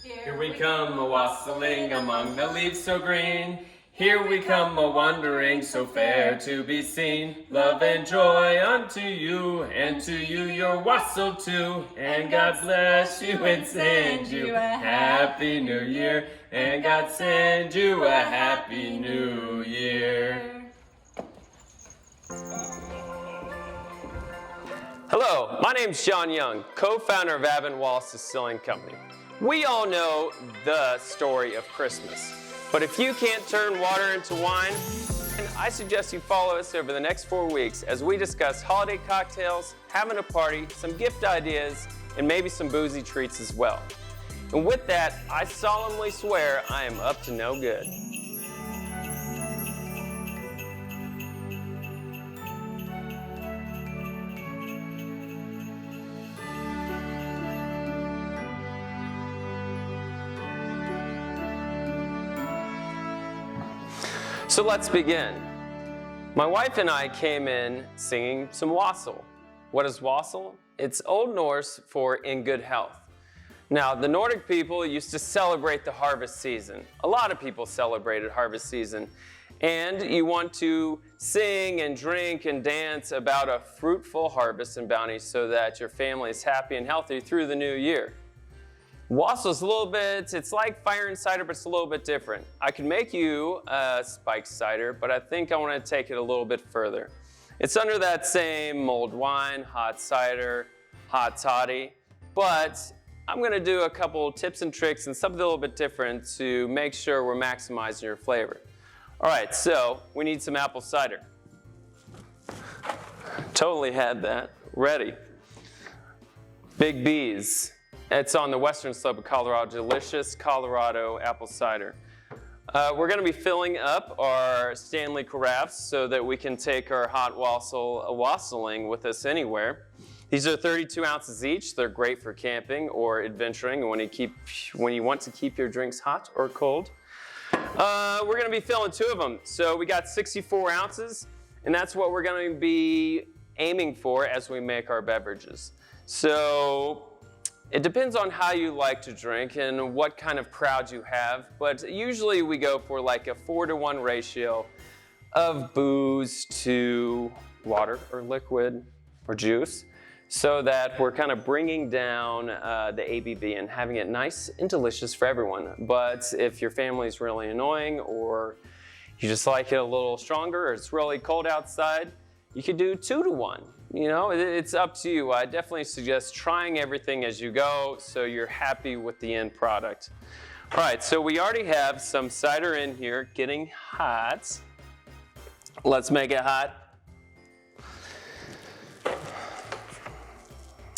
Here we come a-wassailing among the leaves so green. Here we come a-wandering so fair to be seen. Love and joy unto you, and to you your wassail too. And God bless you and send you a happy new year. And God send you a happy new year. Hello, my name's John Young, co-founder of ABBOTT and WALLACE Distilling Company. We all know the story of Christmas, but if you can't turn water into wine, then I suggest you follow us over the next 4 weeks as we discuss holiday cocktails, having a party, some gift ideas, and maybe some boozy treats as well. And with that, I solemnly swear I am up to no good. So let's begin. My wife and I came in singing some wassail. What is wassail? It's Old Norse for in good health. Now, the Nordic people used to celebrate the harvest season. A lot of people celebrated harvest season. And you want to sing and drink and dance about a fruitful harvest and bounty so that your family is happy and healthy through the new year. Wassail's a little bit, it's like fire and cider, but it's a little bit different. I could make you a spiked cider, but I think I want to take it a little bit further. It's under that same mulled wine, hot cider, hot toddy, but I'm going to do a couple tips and tricks and something a little bit different to make sure we're maximizing your flavor. All right, so we need some apple cider. Totally had that. Ready. Big B's. It's on the western slope of Colorado, delicious Colorado apple cider. We're going to be filling up our Stanley carafes so that we can take our hot wassailing with us anywhere. These are 32 ounces each. They're great for camping or adventuring when you want to keep your drinks hot or cold. We're going to be filling 2 of them. So we got 64 ounces, and that's what we're going to be aiming for as we make our beverages. So it depends on how you like to drink and what kind of crowd you have, but usually we go for like a 4-to-1 ratio of booze to water or liquid or juice so that we're kind of bringing down the ABV and having it nice and delicious for everyone. But if your family's really annoying or you just like it a little stronger or it's really cold outside, you could do 2-to-1. You know, it's up to you. I definitely suggest trying everything as you go so you're happy with the end product. All right, so we already have some cider in here getting hot. Let's make it hot.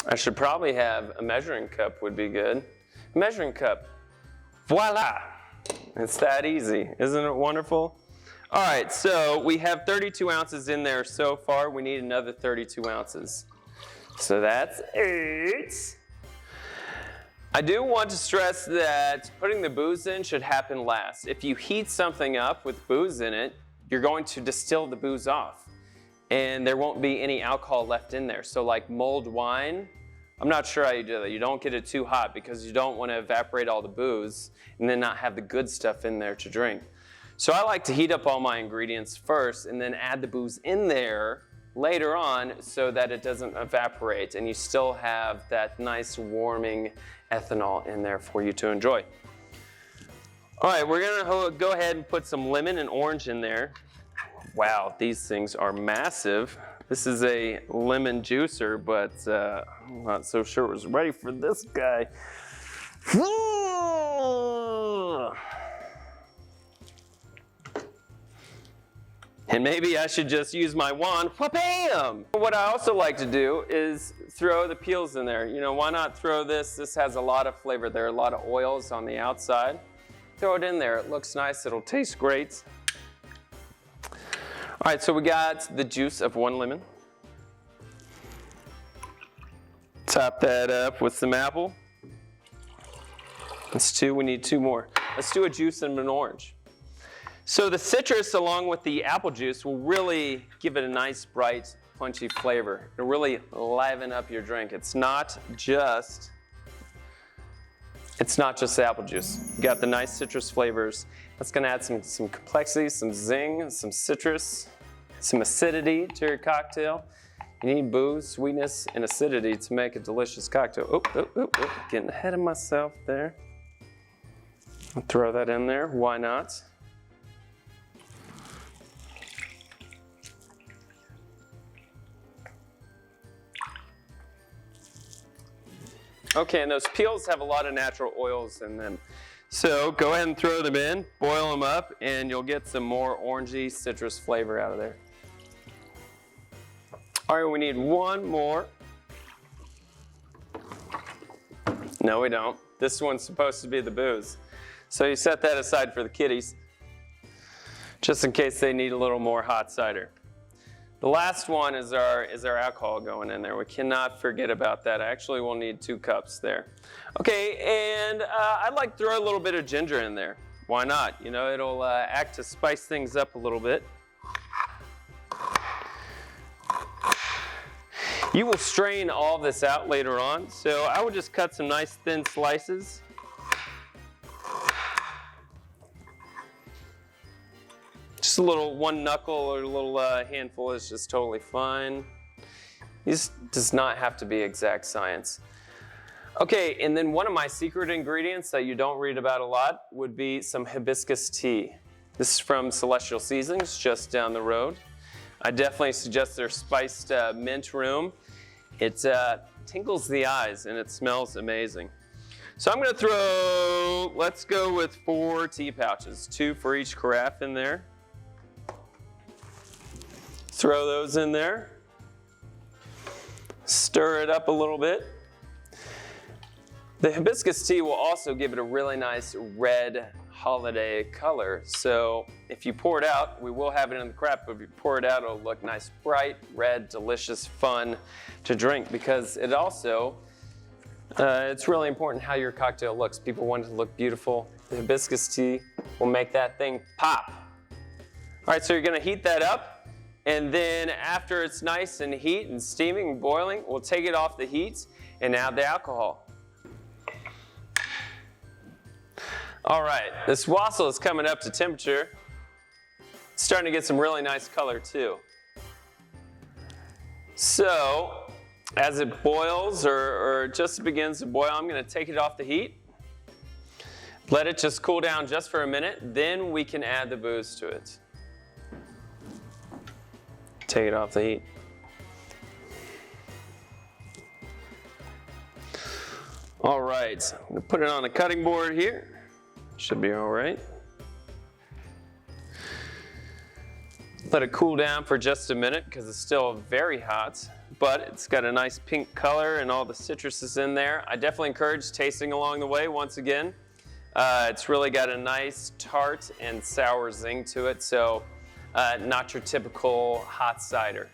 I should probably have a measuring cup would be good. Measuring cup. Voila! It's that easy. Isn't it wonderful? All right, so we have 32 ounces in there so far. We need another 32 ounces. So that's 8. I do want to stress that putting the booze in should happen last. If you heat something up with booze in it, you're going to distill the booze off. And there won't be any alcohol left in there. So like mulled wine, I'm not sure how you do that. You don't get it too hot because you don't want to evaporate all the booze and then not have the good stuff in there to drink. So I like to heat up all my ingredients first and then add the booze in there later on so that it doesn't evaporate and you still have that nice warming ethanol in there for you to enjoy. All right, we're gonna go ahead and put some lemon and orange in there. Wow, these things are massive. This is a lemon juicer, but I'm not so sure it was ready for this guy. And maybe I should just use my wand, wha-bam! What I also like to do is throw the peels in there. You know, why not throw this? This has a lot of flavor. There are a lot of oils on the outside. Throw it in there. It looks nice. It'll taste great. All right, so we got the juice of 1 lemon. Top that up with some apple. That's 2. We need 2 more. Let's do a juice and an orange. So the citrus along with the apple juice will really give it a nice, bright, punchy flavor. It'll really liven up your drink. It's not just it's not just the apple juice. You got the nice citrus flavors. That's gonna add some complexity, some zing, some citrus, some acidity to your cocktail. You need booze, sweetness, and acidity to make a delicious cocktail. Getting ahead of myself there. I'll throw that in there, why not? Okay, and those peels have a lot of natural oils in them. So go ahead and throw them in, boil them up, and you'll get some more orangey citrus flavor out of there. All right, we need one more. No, we don't. This one's supposed to be the booze. So you set that aside for the kiddies, just in case they need a little more hot cider. The last one is our alcohol going in there. We cannot forget about that. Actually, we'll need 2 cups there. Okay, and I'd like to throw a little bit of ginger in there. Why not? You know, it'll act to spice things up a little bit. You will strain all this out later on, so I would just cut some nice thin slices. Just a little 1 knuckle or a little handful is just totally fine. This does not have to be exact science. Okay, and then one of my secret ingredients that you don't read about a lot would be some hibiscus tea. This is from Celestial Seasonings, just down the road. I definitely suggest their spiced mint room. It tingles the eyes and it smells amazing. So I'm gonna throw, let's go with 4 tea pouches, 2 for each carafe in there. Throw those in there. Stir it up a little bit. The hibiscus tea will also give it a really nice red holiday color. So if you pour it out, we will have it in the carafe, but if you pour it out, it'll look nice, bright, red, delicious, fun to drink, because it also, it's really important how your cocktail looks. People want it to look beautiful. The hibiscus tea will make that thing pop. All right, so you're gonna heat that up, and then after it's nice and heat and steaming and boiling, we'll take it off the heat and add the alcohol. All right, this wassail is coming up to temperature. It's starting to get some really nice color too. So, as it boils or just begins to boil, I'm gonna take it off the heat. Let it just cool down just for a minute, then we can add the booze to it. Take it off the heat. All right, I'm gonna put it on a cutting board here. Should be all right. Let it cool down for just a minute because it's still very hot, but it's got a nice pink color and all the citrus is in there. I definitely encourage tasting along the way once again. It's really got a nice tart and sour zing to it, so not your typical hot cider.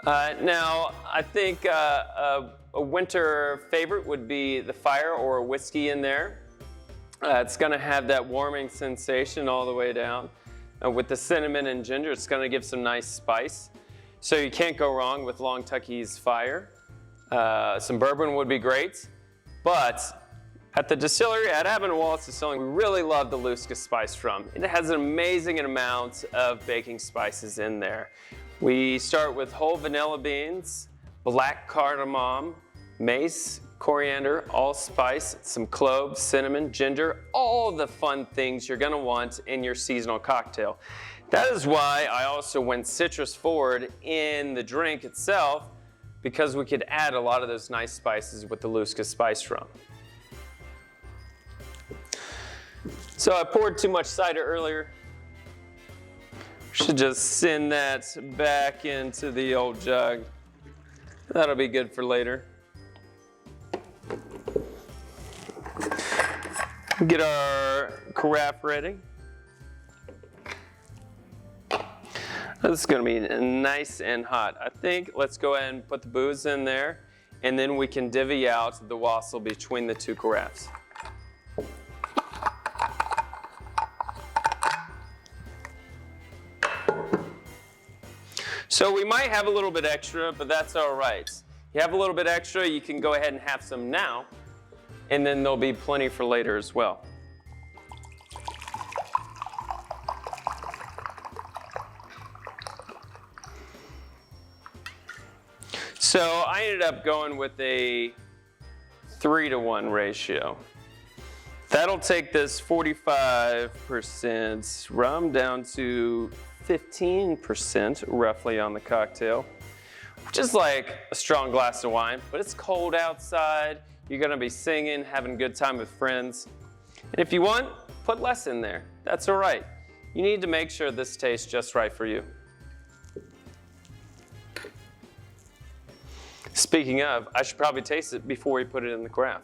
Now, I think a winter favorite would be the fire or a whiskey in there. It's gonna have that warming sensation all the way down. With the cinnamon and ginger, it's gonna give some nice spice. So you can't go wrong with Longtucky's fire. Some bourbon would be great, but at the distillery, at ABBOTT Wallace Distilling, we really love the LUSCA spice rum. It has an amazing amount of baking spices in there. We start with whole vanilla beans, black cardamom, mace, coriander, allspice, some cloves, cinnamon, ginger, all the fun things you're gonna want in your seasonal cocktail. That is why I also went citrus forward in the drink itself, because we could add a lot of those nice spices with the LUSCA spice rum. So I poured too much cider earlier. Should just send that back into the old jug. That'll be good for later. Get our carafe ready. This is gonna be nice and hot. I think let's go ahead and put the booze in there, and then we can divvy out the wassail between the 2 carafes. So we might have a little bit extra, but that's all right. You have a little bit extra, you can go ahead and have some now. and then there'll be plenty for later as well. So I ended up going with a 3-to-1 ratio. That'll take this 45% rum down to 15% roughly on the cocktail, which is like a strong glass of wine, but it's cold outside. You're gonna be singing, having a good time with friends. And if you want, put less in there. That's all right. You need to make sure this tastes just right for you. Speaking of, I should probably taste it before we put it in the carafe.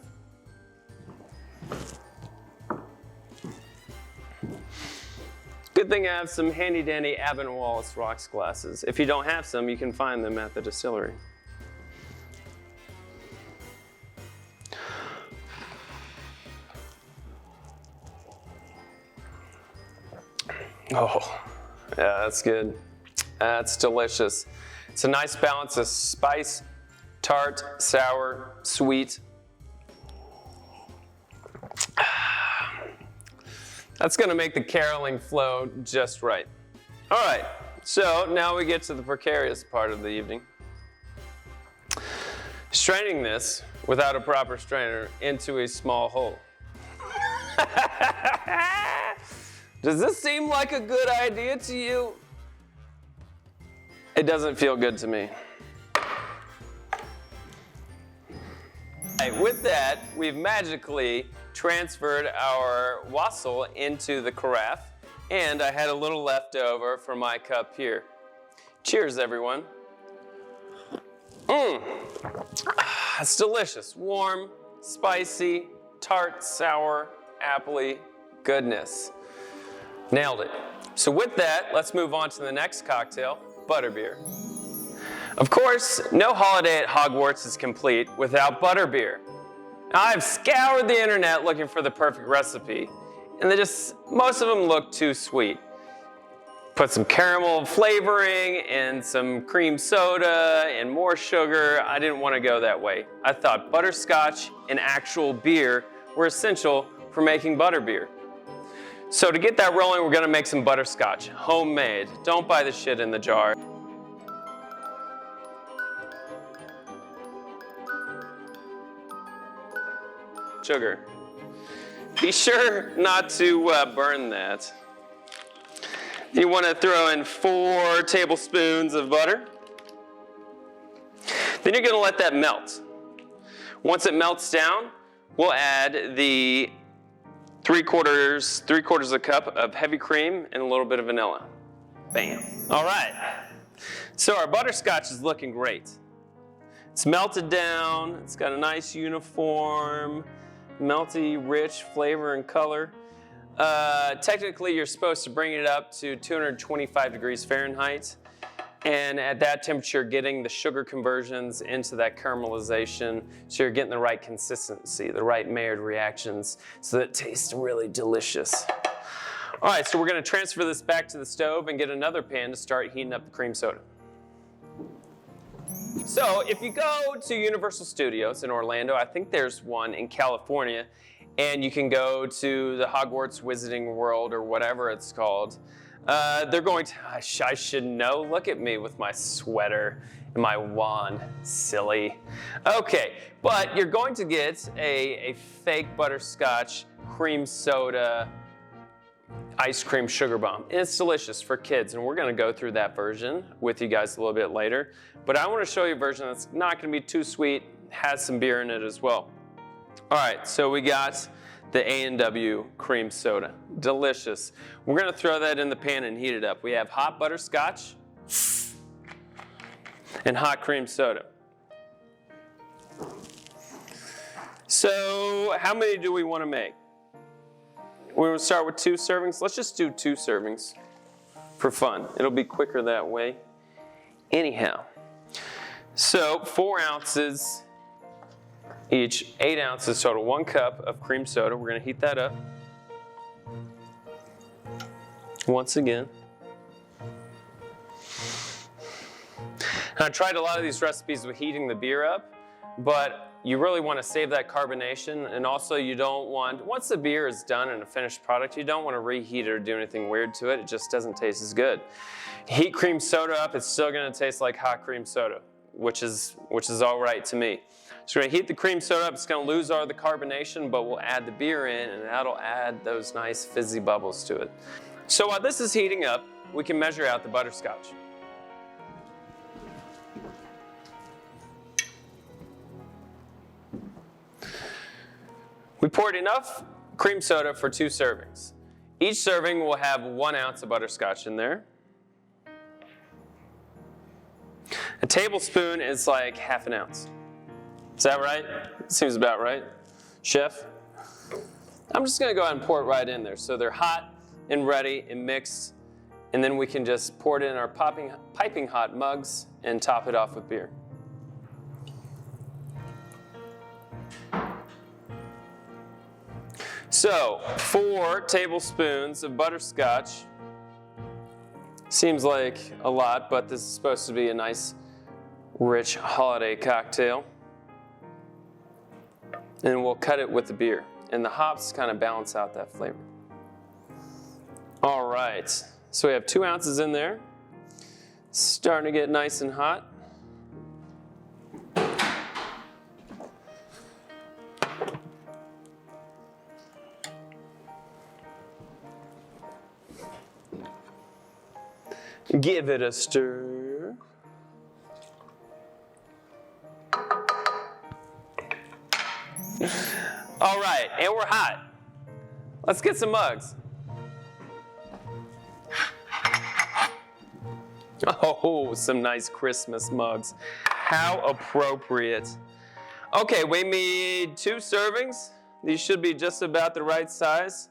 Good thing I have some handy dandy Abbott and Wallace rocks glasses. If you don't have some, you can find them at the distillery. Oh, yeah, that's good. That's delicious. It's a nice balance of spice, tart, sour, sweet. That's gonna make the caroling flow just right. All right, so now we get to the precarious part of the evening. Straining this without a proper strainer into a small hole. Does this seem like a good idea to you? It doesn't feel good to me. With that, we've magically transferred our wassail into the carafe, and I had a little left over for my cup here. Cheers, everyone. It's delicious. Warm, spicy, tart, sour, appley goodness. Nailed it. So with that, let's move on to the next cocktail, butterbeer. Of course, no holiday at Hogwarts is complete without butterbeer. Now, I've scoured the internet looking for the perfect recipe, and most of them look too sweet. Put some caramel flavoring and some cream soda and more sugar. I didn't want to go that way. I thought butterscotch and actual beer were essential for making butterbeer. So to get that rolling, we're gonna make some butterscotch, homemade. Don't buy the shit in the jar. Sugar. Be sure not to burn that. You want to throw in 4 tablespoons of butter. Then you're going to let that melt. Once it melts down, we'll add the 3/4 a cup of heavy cream and a little bit of vanilla. Bam. All right. So our butterscotch is looking great. It's melted down. It's got a nice uniform, melty, rich flavor and color. Technically, you're supposed to bring it up to 225 degrees Fahrenheit. And at that temperature, getting the sugar conversions into that caramelization, so you're getting the right consistency, the right Maillard reactions, so that it tastes really delicious. All right, so we're gonna transfer this back to the stove and get another pan to start heating up the cream soda. So if you go to Universal Studios in Orlando, I think there's one in California, and you can go to the Hogwarts Wizarding World or whatever it's called. They're going to, I should know, look at me with my sweater and my wand, silly. Okay, but you're going to get a fake butterscotch cream soda ice cream sugar bomb. And it's delicious for kids, and we're gonna go through that version with you guys a little bit later. But I wanna show you a version that's not gonna be too sweet, has some beer in it as well. All right, so we got the A&W cream soda. Delicious. We're gonna throw that in the pan and heat it up. We have hot butterscotch and hot cream soda. So how many do we wanna make? We're gonna start with 2 servings. Let's just do 2 servings for fun. It'll be quicker that way. Anyhow, so 4 ounces each, 8 ounces total, 1 cup of cream soda. We're gonna heat that up. Once again. I tried a lot of these recipes with heating the beer up, but you really want to save that carbonation, and also you don't want, once the beer is done in a finished product, you don't want to reheat it or do anything weird to it. It just doesn't taste as good. Heat cream soda up, it's still going to taste like hot cream soda, which is all right to me. So we're going to heat the cream soda up. It's going to lose all the carbonation, but we'll add the beer in, and that'll add those nice fizzy bubbles to it. So while this is heating up, we can measure out the butterscotch. We poured enough cream soda for 2 servings. Each serving will have 1 ounce of butterscotch in there. A tablespoon is like half an ounce. Is that right? Seems about right. Chef? I'm just going to go ahead and pour it right in there. So they're hot and ready and mixed, and then we can just pour it in our piping hot mugs and top it off with beer. So 4 tablespoons of butterscotch. Seems like a lot, but this is supposed to be a nice, rich holiday cocktail. And we'll cut it with the beer. And the hops kind of balance out that flavor. All right, so we have 2 ounces in there. Starting to get nice and hot. Give it a stir. All right, and we're hot. Let's get some mugs. Oh, some nice Christmas mugs. How appropriate. Okay, we made 2 servings. These should be just about the right size.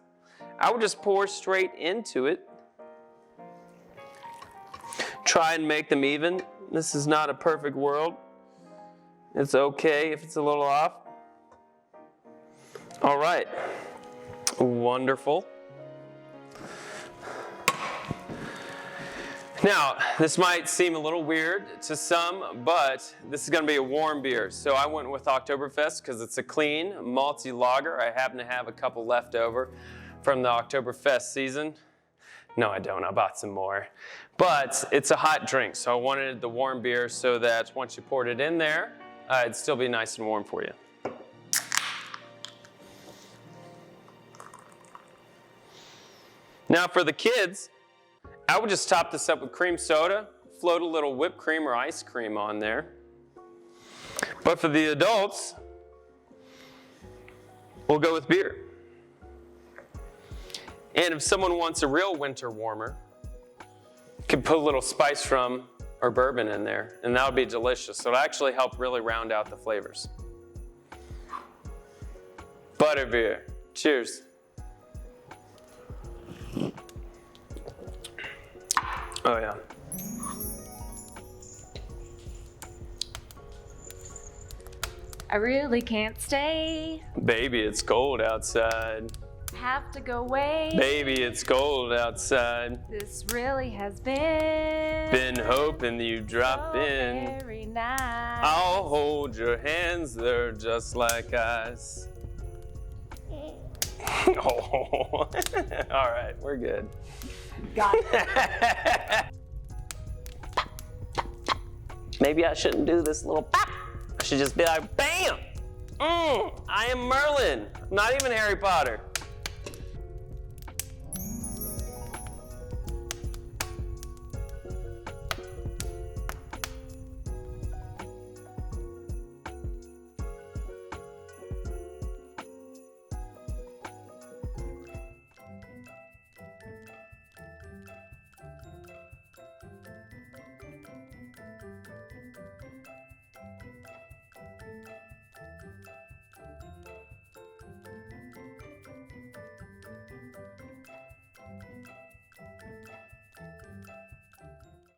I would just pour straight into it. Try and make them even. This is not a perfect world. It's okay if it's a little off. All right, wonderful. Now, this might seem a little weird to some, but this is gonna be a warm beer. So I went with Oktoberfest because it's a clean, malty lager. I happen to have a couple left over from the Oktoberfest season. No, I don't, I bought some more. But it's a hot drink, so I wanted the warm beer so that once you poured it in there, it'd still be nice and warm for you. Now for the kids, I would just top this up with cream soda, float a little whipped cream or ice cream on there. But for the adults, we'll go with beer. And if someone wants a real winter warmer, you can put a little spice rum or bourbon in there, and that would be delicious. So it'll actually help really round out the flavors. Butterbeer. Cheers. Oh yeah. I really can't stay. Baby, it's cold outside. Have to go away. Baby, it's cold outside. This really has been hoping you'd drop so in. very nice. I'll hold your hands, they're just like ice. Oh. All right, we're good. Got it. Maybe I shouldn't do this little pop. I should just be like, bam! I am Merlin. I'm not even Harry Potter.